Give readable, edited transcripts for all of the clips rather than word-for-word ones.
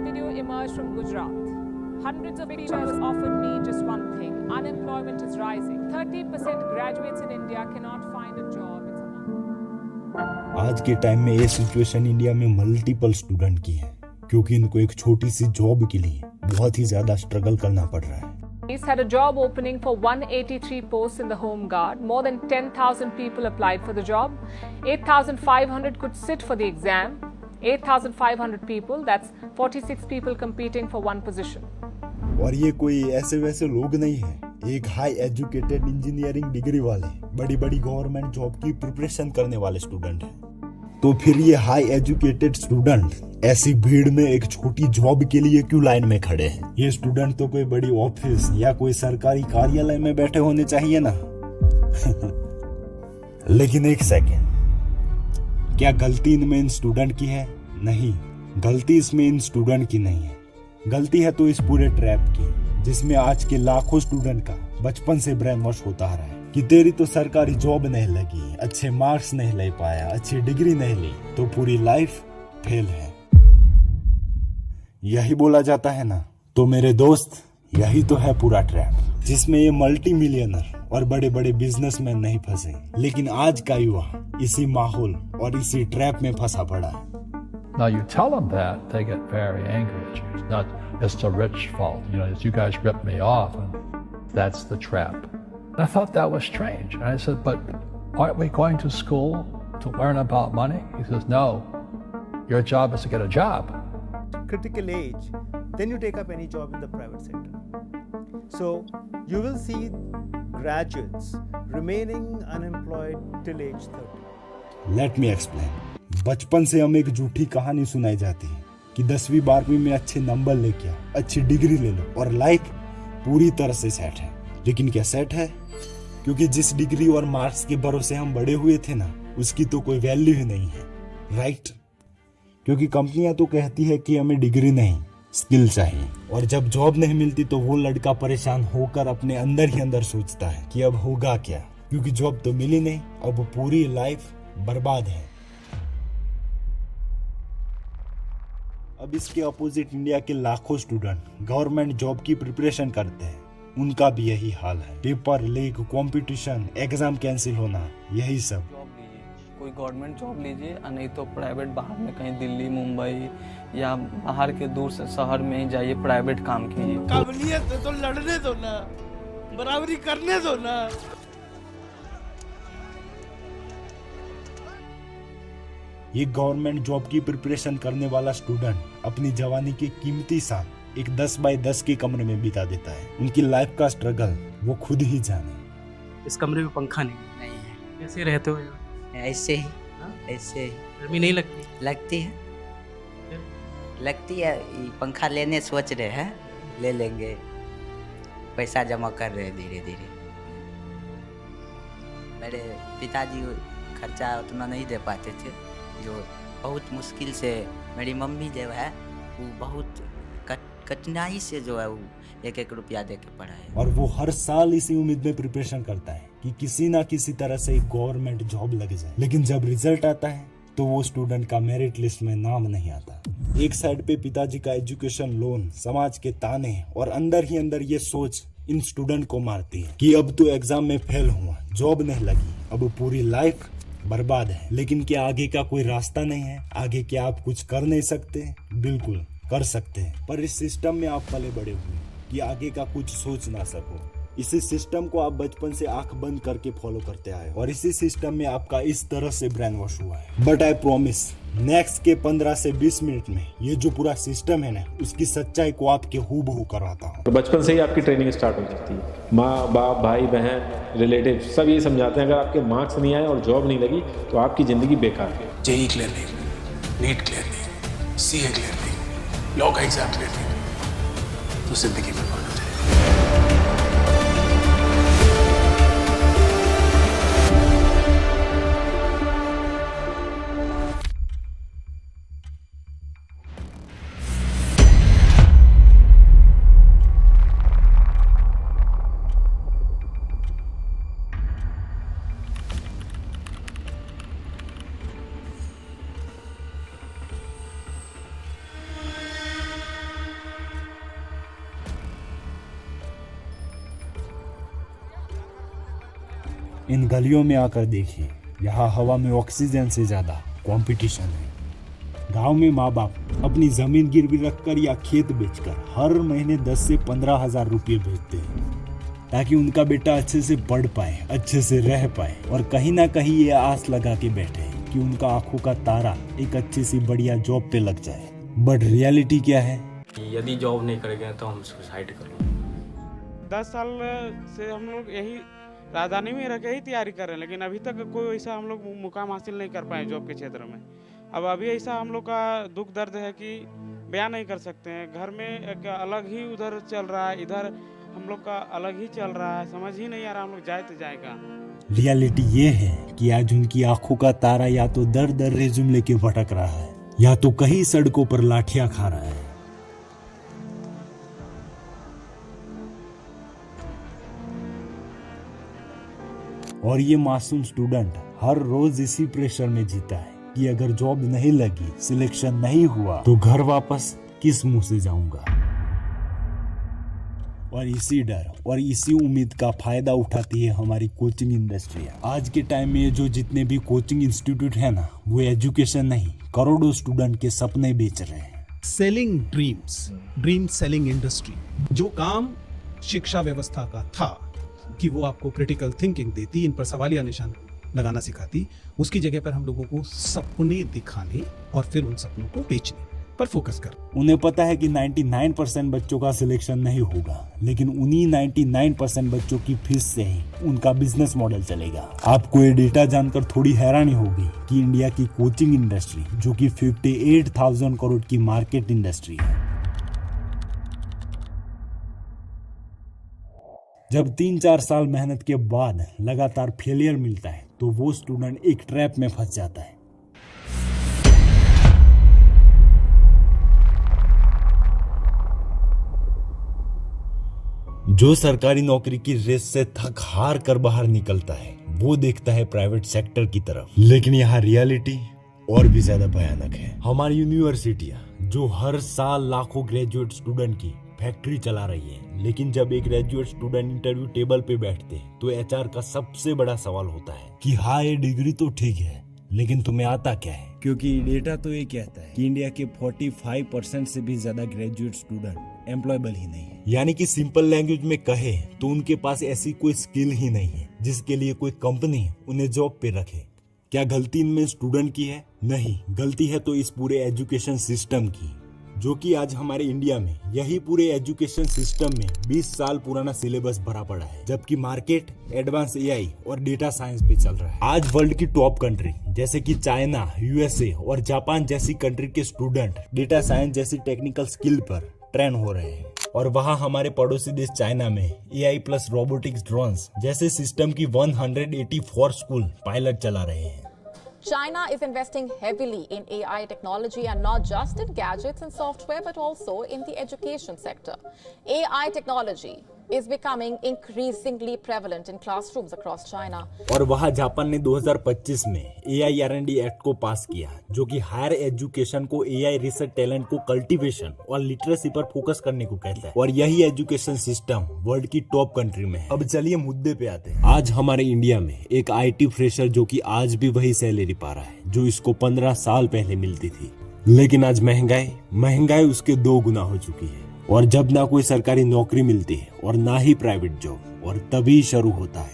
video emerged from Gujarat. Hundreds of teachers offered me just one thing: unemployment is rising. 30% graduates in India cannot find a job. आज के time में ये situation India में multiple student की है, क्योंकि इनको एक छोटी सी जॉब के लिए बहुत ही ज्यादा स्ट्रगल करना पड़ रहा है। Police had a job opening for 183 posts in the Home Guard. More than 10,000 people applied for the job. 8,500 could sit for the exam. 8,500 people, that's 46 people competing for one position. और ये कोई ऐसे वैसे लोग नहीं है, एक हाई एजुकेटेड इंजीनियरिंग डिग्री वाले बड़ी बड़ी गवर्नमेंट जॉब की प्रिपरेशन करने वाले स्टूडेंट हैं। तो फिर ये हाई एजुकेटेड स्टूडेंट ऐसी भीड़ में एक छोटी जॉब के लिए क्यों लाइन में खड़े हैं? ये स्टूडेंट तो कोई बड़ी ऑफिस या कोई सरकारी कार्यालय में बैठे होने चाहिए ना। लेकिन एक सेकेंड, क्या गलती इनमें इन स्टूडेंट की है? नहीं, गलती इसमें इन स्टूडेंट की नहीं है, गलती है तो इस पूरे ट्रैप की, जिसमें आज के लाखों स्टूडेंट का बचपन से ब्रेन वॉश होता आ रहा है कि तेरी तो सरकारी जॉब नहीं लगी, अच्छे मार्क्स नहीं ले पाया, अच्छी डिग्री नहीं ली, तो पूरी लाइफ फेल है। यही बोला जाता है ना। तो मेरे दोस्त, यही तो है पूरा ट्रैप, जिसमें ये मल्टी मिलियनर और बड़े बड़े बिजनेसमैन नहीं फंसे, लेकिन आज का युवा इसी माहौल और इसी ट्रैप में फंसा पड़ा है। Now you tell them that, they get very angry at you. It's not, it's the rich fault. You know, you guys ripped me off, and that's the trap. And I thought that was strange. And I said, but aren't we going to school to learn about money? He says, no, your job is to get a job. Critical age, then you take up any job in the private sector. So you will see graduates remaining unemployed till age 30. Let me explain. बचपन से हमें एक झूठी कहानी सुनाई जाती है कि 10वीं 12वीं में अच्छे नंबर लेके आओ, अच्छी डिग्री ले लो और लाइफ पूरी तरह से सेट है। लेकिन क्या सेट है? क्योंकि जिस डिग्री और मार्क्स के भरोसे हम बड़े हुए थे ना, उसकी तो कोई वैल्यू ही नहीं है, राइट? क्योंकि कंपनियां तो कहती है कि हमें डिग्री नहीं, स्किल चाहिए, और जब जॉब नहीं मिलती तो वो लड़का परेशान होकर अपने अंदर ही अंदर सोचता है कि अब होगा क्या, क्योंकि जॉब तो मिली नहीं, अब पूरी लाइफ बर्बाद है। अब इसके अपोजिट इंडिया के लाखों स्टूडेंट गवर्नमेंट जॉब की प्रिपरेशन करते हैं, उनका भी यही हाल है। Paper leak, competition, exam cancel होना, यही सब। जॉब लीजिए, कोई गवर्नमेंट जॉब लीजिए, और नहीं तो प्राइवेट बाहर में कहीं दिल्ली, मुंबई या बाहर के दूर से शहर में ही जाइए, प्राइवेट काम कीजिए। काबिलियत है तो लड़ने दो ना, बराबरी करने दो ना। ये गवर्नमेंट जॉब की प्रिपरेशन करने वाला स्टूडेंट अपनी जवानी के कीमती साल एक 10x10 के कमरे में बिता देता है। उनकी लाइफ का स्ट्रगल वो खुद ही जाने। इस कमरे में पंखा नहीं है। कैसे रहते हो यार? ऐसे ही, ऐसे ही। गर्मी नहीं लगती? लगती है, लगती है। पंखा लेने सोच रहे हैं, ले लेंगे, पैसा जमा कर रहे हैं धीरे धीरे। मेरे पिताजी खर्चा उतना नहीं दे पाते थे, जो बहुत मुश्किल से मेरी मम्मी जो है वो बहुत कठिनाई से जो है वो 1-1 रुपया दे के पढ़ाए। और वो हर साल इसी उम्मीद में प्रिपरेशन करता है कि किसी ना किसी तरह से एक गवर्नमेंट जॉब लग जाए, लेकिन जब रिजल्ट आता है तो वो स्टूडेंट का मेरिट लिस्ट में नाम नहीं आता। एक साइड पे पिताजी का एजुकेशन लोन, समाज के ताने, और अंदर ही अंदर ये सोच इन स्टूडेंट को मारती है कि अब तो एग्जाम में फेल हुआ, जॉब नहीं लगी, अब पूरी लाइफ बर्बाद है। लेकिन क्या आगे का कोई रास्ता नहीं है? आगे क्या आप कुछ कर नहीं सकते? बिल्कुल कर सकते हैं, पर इस सिस्टम में आप पले बड़े हुए कि आगे का कुछ सोच ना सको। इसी सिस्टम को आप बचपन से आंख बंद करके फॉलो करते आए, और इसी सिस्टम में आपका इस तरह से ब्रेन वॉश हुआ है। बट आई प्रॉमिस, नेक्स्ट के 15 से 20 मिनट में ये जो पूरा सिस्टम है ना, उसकी सच्चाई को आपके हूबहू करवाता हूँ। तो बचपन से ही आपकी ट्रेनिंग स्टार्ट हो जाती है। माँ बाप, भाई बहन, रिलेटिव सब ये समझाते हैं अगर आपके मार्क्स नहीं आए और जॉब नहीं लगी तो आपकी ज़िंदगी बेकार है। जेईई क्लियर नहीं, नीट क्लियर नहीं, सीए क्लियर नहीं, लॉ का एग्जाम क्लियर नहीं, तो जिंदगी में बर्बाद हो जाएगी। इन गलियों में आकर देखिए, यहाँ हवा में ऑक्सीजन से ज्यादा कंपटीशन है। गांव में माँ बाप अपनी जमीन गिरवी रखकर या खेत बेचकर हर महीने 10 से 15 हजार रुपये भेजते हैं ताकि उनका बेटा अच्छे से पढ़ पाए, अच्छे से रह पाए, और कहीं ना कहीं ये आस लगा के बैठे कि उनका आंखों का तारा एक अच्छी सी बढ़िया जॉब पे लग जाए। बट रियलिटी क्या है? यदि जॉब नहीं करेंगे तो हम सुसाइड कर लेंगे। 10 साल से हम लोग यही राजधानी में रह के ही तैयारी कर रहे हैं, लेकिन अभी तक कोई ऐसा हम लोग मुकाम हासिल नहीं कर पाए जॉब के क्षेत्र में। अब अभी ऐसा हम लोग का दुख दर्द है कि बयान नहीं कर सकते हैं। घर में एक अलग ही उधर चल रहा है, इधर हम लोग का अलग ही चल रहा है। समझ ही नहीं आ रहा हम लोग जाए तो जाए कहाँ। रियलिटी ये है कि आज उनकी आंखों का तारा या तो दर दर रेज्यूम लेके भटक रहा है या तो कहीं सड़कों पर लाठियां खा रहा है। और ये मासूम स्टूडेंट हर रोज इसी प्रेशर में जीता है कि अगर जॉब नहीं लगी, सिलेक्शन नहीं हुआ तो घर वापस किस मुंह से जाऊंगा। और इसी डर और इसी उम्मीद का फायदा उठाती है हमारी कोचिंग इंडस्ट्री। आज के टाइम में जो जितने भी कोचिंग इंस्टीट्यूट है ना, वो एजुकेशन नहीं, करोड़ों स्टूडेंट के सपने बेच रहे हैं। Selling dreams, dream selling industry, जो काम शिक्षा व्यवस्था का था कि वो आपको क्रिटिकल थिंकिंग देती, इन पर सवालिया निशान लगाना सिखाती, उसकी जगह पर हम लोगों को सपने दिखाने और फिर उन सपनों को बेचने पर फोकस कर। उन्हें पता है कि 99% बच्चों का सिलेक्शन नहीं होगा, लेकिन उन्हीं 99% बच्चों की फीस से ही उनका बिजनेस मॉडल चलेगा। आपको ये डेटा जानकर थोड़ी हैरानी होगी कि इंडिया की कोचिंग इंडस्ट्री, जो कि 58,000 करोड़ की मार्केट इंडस्ट्री है, जब 3-4 साल मेहनत के बाद लगातार फेलियर मिलता है तो वो स्टूडेंट एक ट्रैप में फंस जाता है। जो सरकारी नौकरी की रेस से थक हार कर बाहर निकलता है वो देखता है प्राइवेट सेक्टर की तरफ, लेकिन यहाँ रियलिटी और भी ज्यादा भयानक है। हमारी यूनिवर्सिटियां जो हर साल लाखों ग्रेजुएट स्टूडेंट की फैक्ट्री चला रही है, लेकिन जब एक ग्रेजुएट स्टूडेंट इंटरव्यू टेबल पे बैठते हैं तो एचआर का सबसे बड़ा सवाल होता है कि हाँ, ये डिग्री तो ठीक है, लेकिन तुम्हें आता क्या है? क्योंकि डेटा तो ये कहता है कि इंडिया के 45% से भी ज्यादा ग्रेजुएट स्टूडेंट एम्प्लॉयबल ही नहीं है। यानी कि सिंपल लैंग्वेज में कहे तो उनके पास ऐसी कोई स्किल ही नहीं है जिसके लिए कोई कंपनी उन्हें जॉब पे रखे। क्या गलती इनमें स्टूडेंट की है? नहीं, गलती है तो इस पूरे एजुकेशन सिस्टम की, जो कि आज हमारे इंडिया में यही पूरे एजुकेशन सिस्टम में 20 साल पुराना सिलेबस भरा पड़ा है, जबकि मार्केट एडवांस एआई और डेटा साइंस पे चल रहा है। आज वर्ल्ड की टॉप कंट्री जैसे कि चाइना, यूएसए और जापान जैसी कंट्री के स्टूडेंट डेटा साइंस जैसी टेक्निकल स्किल पर ट्रेन हो रहे हैं, और वहाँ हमारे पड़ोसी देश चाइना में एआई प्लस रोबोटिक्स ड्रोन्स जैसे सिस्टम की 184 स्कूल पायलट चला रहे हैं। China is investing heavily in AI technology, and not just in gadgets and software, but also in the education sector. AI technology is becoming increasingly prevalent in classrooms across China. और वहाँ Japan ने 2025 में AI R&D act को पास किया, जो कि higher education को AI research talent को कल्टीवेशन और लिटरेसी पर फोकस करने को कहता है, और यही एजुकेशन सिस्टम वर्ल्ड की टॉप कंट्री में है। अब चलिए मुद्दे पे आते हैं। आज हमारे इंडिया में एक IT फ्रेशर जो कि आज भी वही सैलरी पा रहा है जो इसको 15 साल पहले मिलती थी, लेकिन आज महंगाई उसके 2 गुना हो चुकी है। और जब ना कोई सरकारी नौकरी मिलती है और ना ही प्राइवेट जॉब, और तभी शुरू होता है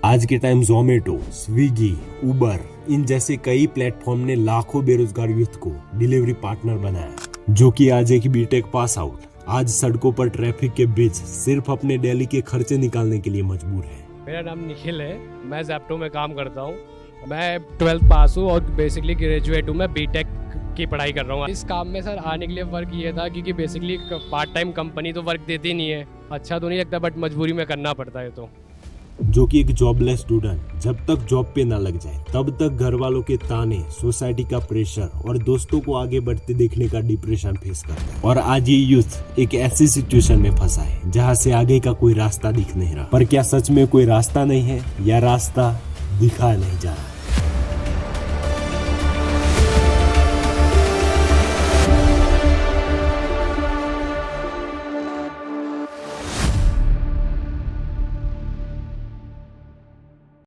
आज के टाइम जोमेटो, स्विगी, उबर इन जैसे कई प्लेटफॉर्म ने लाखों बेरोजगार यूथ को डिलीवरी पार्टनर बनाया, जो कि आज एक बीटेक पास आउट आज सड़कों पर ट्रैफिक के बीच सिर्फ अपने डेली के खर्चे निकालने के लिए मजबूर है। मेरा नाम निखिल है, मैं ज़ेप्टो में काम करता हूँ। मैं 12th पास हूँ और बेसिकली ग्रेजुएट हूँ। मैं बीटेक की पढ़ाई कर रहा हूँ। इस काम में सर आने के लिए वर्क ये था क्योंकि बेसिकली पार्ट टाइम कंपनी तो वर्क देती नहीं है, अच्छा तो नहीं लगता, बट मजबूरी में करना पड़ता है। तो जो कि एक जॉबलेस स्टूडेंट जब तक जॉब पे ना लग जाए तब तक घर वालों के ताने, सोसाइटी का प्रेशर और दोस्तों को आगे बढ़ते देखने का डिप्रेशन फेस करता है। और आज ये यूथ एक ऐसी सिचुएशन में फंसा है जहाँ से आगे का कोई रास्ता दिख नहीं रहा। पर क्या सच में कोई रास्ता नहीं है, या रास्ता दिखा नहीं जा रहा?